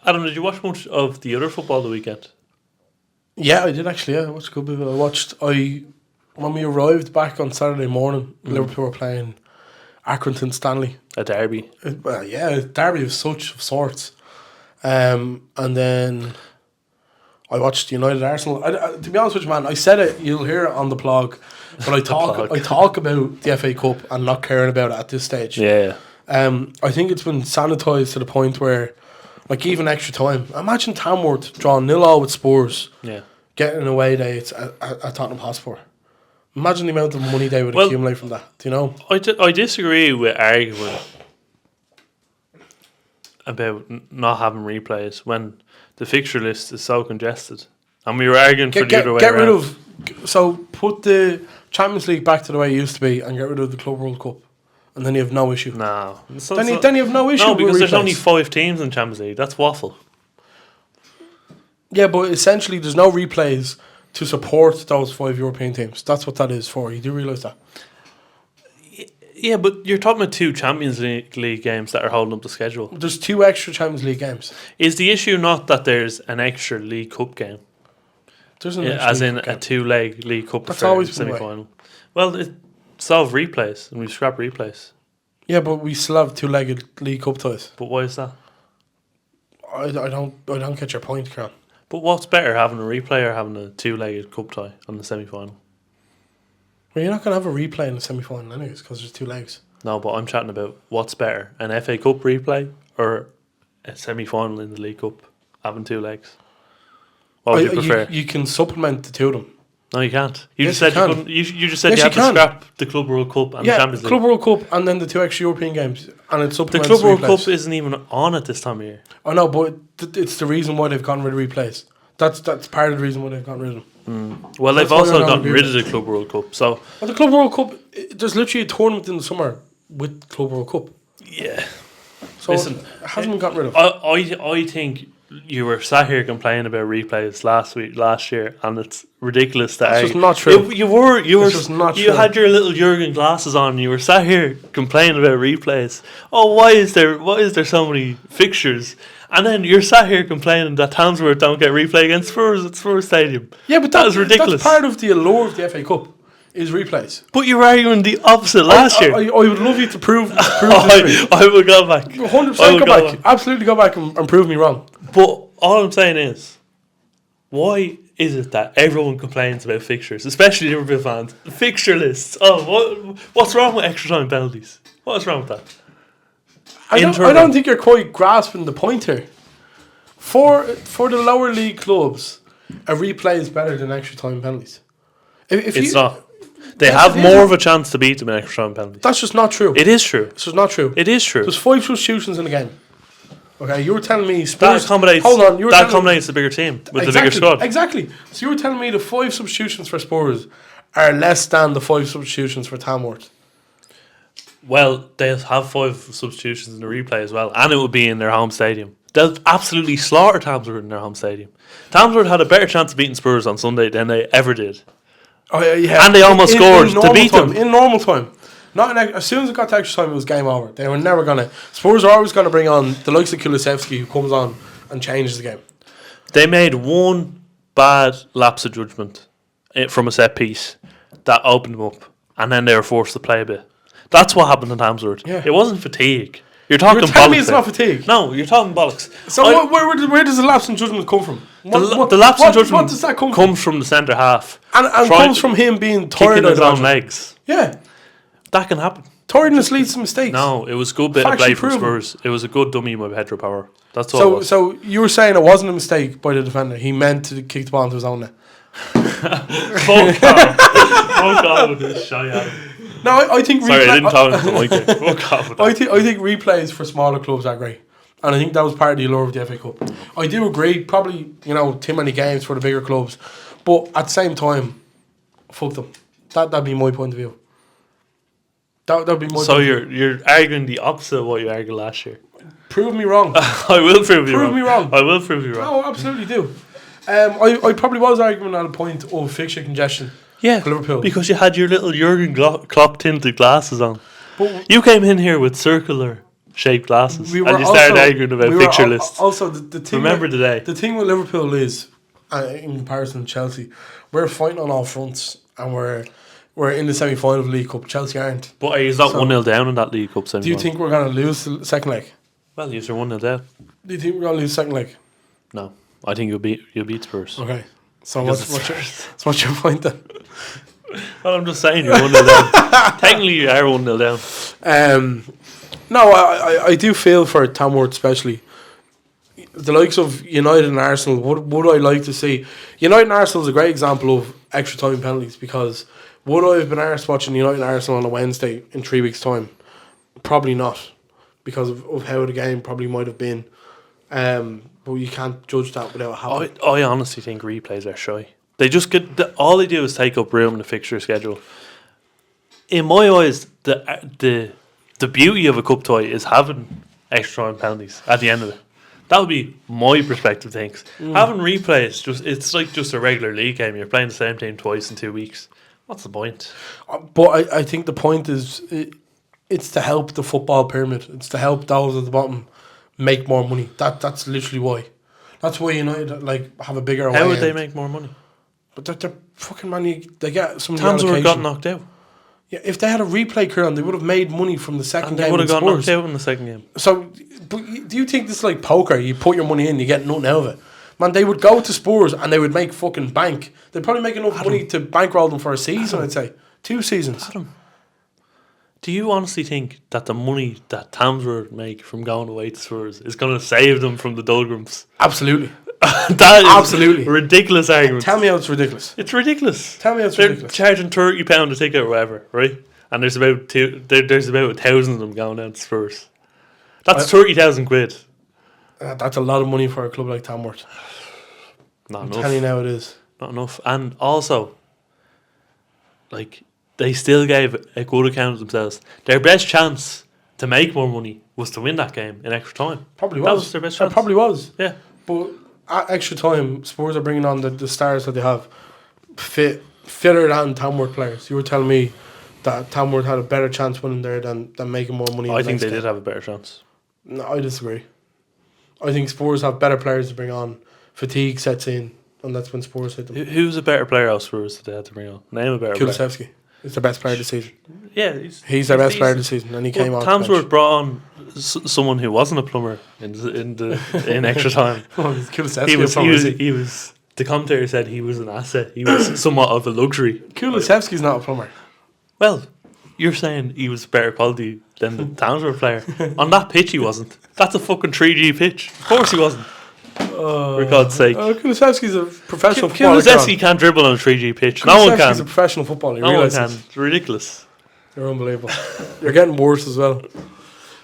Adam, did you watch much of the other football the weekend? Yeah, I did actually. Yeah, I watched a good bit. When we arrived back on Saturday morning, Liverpool were playing Accrington Stanley. A derby. Well, yeah, derby of sorts. And then I watched United Arsenal. To be honest with you, man, I said it. You'll hear it on the blog, but I talk about the FA Cup and not caring about it at this stage. Yeah. I think it's been sanitised to the point where, like, even extra time. Imagine Tamworth drawing 0-0 with Spurs. Yeah. Getting an away day at Tottenham Hotspur. Imagine the amount of money they would accumulate from that. Do you know? I disagree with arguing about not having replays when the fixture list is so congested. And we were arguing for the other way around. Put the Champions League back to the way it used to be and get rid of the Club World Cup. And then you have no issue. No. Then you have no issue. No, because with there's replays. only 5 teams in Champions League. That's waffle. Yeah, but essentially there's no replays to support those 5 European teams. That's what that is for. You do realise that? Yeah, but you're talking about 2 Champions League games that are holding up the schedule. There's 2 extra Champions League games. Is the issue not that there's an extra League Cup game? There's as in a 2-leg League Cup semi-final. Well, it's all replays, and we've scrapped replays. Yeah, but we still have 2-legged League Cup ties. But why is that? I don't get your point, Karen. But what's better, having a replay or having a 2-legged cup tie on the semi-final? Well, you're not going to have a replay in the semi-final anyways because there's 2 legs. No, but I'm chatting about what's better, an FA Cup replay or a semi-final in the League Cup having 2 legs. What would you prefer? You can supplement the 2 of them. No, you can't. You Yes, just said you you can. couldn't. You just said Yes, you had you to can. scrap the Club World Cup and the Champions League. Club World Cup and then the 2 extra European games, and it The supplements Club World replays. Cup isn't even on at this time of year. I know, but it's the reason why they've gotten rid of replays. That's part of the reason why they've gotten rid of them. Well, That's they've why also they're not gotten rid of agreeable. the Club World Cup. So Well, the Club World Cup, there's literally a tournament in the summer with Club World Cup. yeah, So Listen, it hasn't been got rid of. I think you were sat here complaining about replays last year, and it's ridiculous that That's just not true. You just not you true. had your little Jurgen glasses on. And you were sat here complaining about replays. Oh, why is there so many fixtures? And then you're sat here complaining that Tamworth don't get replay against Spurs at Spurs Stadium. Yeah, but that is ridiculous. That's part of the allure of the FA Cup, is replays. But you were arguing the opposite last year. I would love you to prove this to me. I will go back. 100% go back. Absolutely go back and prove me wrong. But all I'm saying is, why is it that everyone complains about fixtures, especially Liverpool fans? The fixture lists. Oh, what's wrong with extra time penalties? What's wrong with that? I don't think you're quite grasping the point here. For the lower league clubs, a replay is better than extra time penalties. It's not. They have more of a chance to beat them in extra time penalties. That's just not true. It is true. It's just not true. It is true. There's 5 substitutions in the game. Okay, you were telling me That Spurs. accommodates. Hold on, you were That telling me, accommodates the bigger team with the bigger squad. Exactly. So you were telling me the 5 substitutions for Spurs are less than the 5 substitutions for Tamworth. Well, they'll have 5 substitutions in the replay as well, and it will be in their home stadium. They'll absolutely slaughter Tamworth in their home stadium. Tamworth had a better chance of beating Spurs on Sunday than they ever did. Oh yeah, And they almost scored to beat them. In normal time. Not as soon as it got to extra time, it was game over. They were never gonna. Spurs are always gonna bring on the likes of Kulusevski, who comes on and changes the game. They made one bad lapse of judgment from a set piece that opened them up, and then they were forced to play a bit. That's what happened in Tamworth. Yeah. It wasn't fatigue. You're talking You're telling me bollocks. it's there. not fatigue. No, you're talking bollocks. So where does the lapse in judgment come from? The lapse in judgment what does that come from? comes from the centre half. And comes from him being tired kicking of his own legs. Yeah. That can happen. Tiredness leads to mistakes. No, it was a good bit of Factually play from proven. Spurs. It was a good dummy by Pedro Power. That's all it was. So you were saying it wasn't a mistake by the defender. He meant to kick the ball into his own net. Fuck off. Fuck off with this shy Adam. No, I think. Sorry, I didn't talk to the mic there. Fuck off with I that. think replays for smaller clubs are great, and I think that was part of the allure of the FA Cup. I do agree. Probably too many games for the bigger clubs, but at the same time, fuck them. That'd be my point of view. That'd be my. So point of view. you're arguing the opposite of what you argued last year. Prove me wrong. I will prove you wrong. Prove me wrong. I will prove you wrong. No, absolutely do. I probably was arguing at a point of fixture congestion. Yeah, for Liverpool. because you had your little Jurgen Klopp tinted glasses on. But You came in here with circular shaped glasses. We And were you started also- arguing about we were fixture al- lists. Also, the thing Remember with, the day. the thing with Liverpool is, in comparison to Chelsea, we're fighting on all fronts, and we're in the semi-final of the League Cup. Chelsea aren't. But are you not So- 1-0 down in that League Cup semi? Do you think we're going to lose the second leg? Well, you're 1-0 down. Do you think we're going to lose the second leg? No. I think you'll beat Spurs. Okay. So Because what's your point then? Well, I'm just saying you're 1-0 down. Technically, you are 1-0 down. No, I do feel for Tamworth especially. The likes of United and Arsenal, would I like to see? United and Arsenal is a great example of extra time penalties, because would I have been arsed watching United and Arsenal on a Wednesday in 3 weeks' time? Probably not, because of how the game probably might have been. But you can't judge that without having. I honestly think replays are shy. They just all they do is take up room in the fixture schedule. In my eyes, the beauty of a cup tie is having extra time penalties at the end of it. That would be my perspective of things. Having replays, it's like just a regular league game. You're playing the same team twice in 2 weeks. What's the point? But I think the point is, it's to help the football pyramid. It's to help those at the bottom make more money. That's literally why. That's why United have a bigger. How away would they end. make more money? But they're fucking money. They get some Tamworth got knocked out. Yeah, if they had a replay crew on, they would have made money from the second And game. they would have got Spurs. knocked out in the second game. So, but do you think this is like poker? You put your money in, you get nothing out of it. Man, they would go to Spurs and they would make fucking bank. They'd probably make enough money to bankroll them for a season, I'd say. 2 seasons. Do you honestly think that the money that Tamworth make from going away to Spurs is going to save them from the doldrums? Absolutely. That is Absolutely. ridiculous argument. Tell me how it's ridiculous. It's ridiculous. Tell me how it's They're ridiculous. charging £30 a ticket or whatever, right? And there's about 1,000 of them going down to Spurs. That's 30,000 quid. That's a lot of money for a club like Tamworth. Not I'm enough. telling you now it is. Not enough. And also, they still gave a good account of themselves. Their best chance to make more money was to win that game in extra time. Probably That was. was their best It chance. probably was. Yeah. But at extra time, Spurs are bringing on the stars that they have fitter than Tamworth players. You were telling me that Tamworth had a better chance winning there than making more money. I think they did have a better chance. No, I disagree. I think Spurs have better players to bring on. Fatigue sets in, and that's when Spurs hit them. Who's a better player out Spurs that they had to bring on? Name a better player. Kulusevski is the best player of the season. Yeah, He's their best player of the season, and he came on. Tamworth brought on someone who wasn't a plumber in extra time. Kulusevski He was. The commentator said he was an asset. He was somewhat of a luxury. Kulusevski's not a plumber. Well, you're saying he was better quality than the Tamworth player. On that pitch, he wasn't. That's a fucking 3G pitch. Of course he wasn't. For God's sake. Kulusevski's a professional footballer. Kulusevski can't dribble on a 3G pitch. No one Kulusevski's a can. professional footballer. You No one realise can. this? It's ridiculous. You're unbelievable. You're getting worse as well.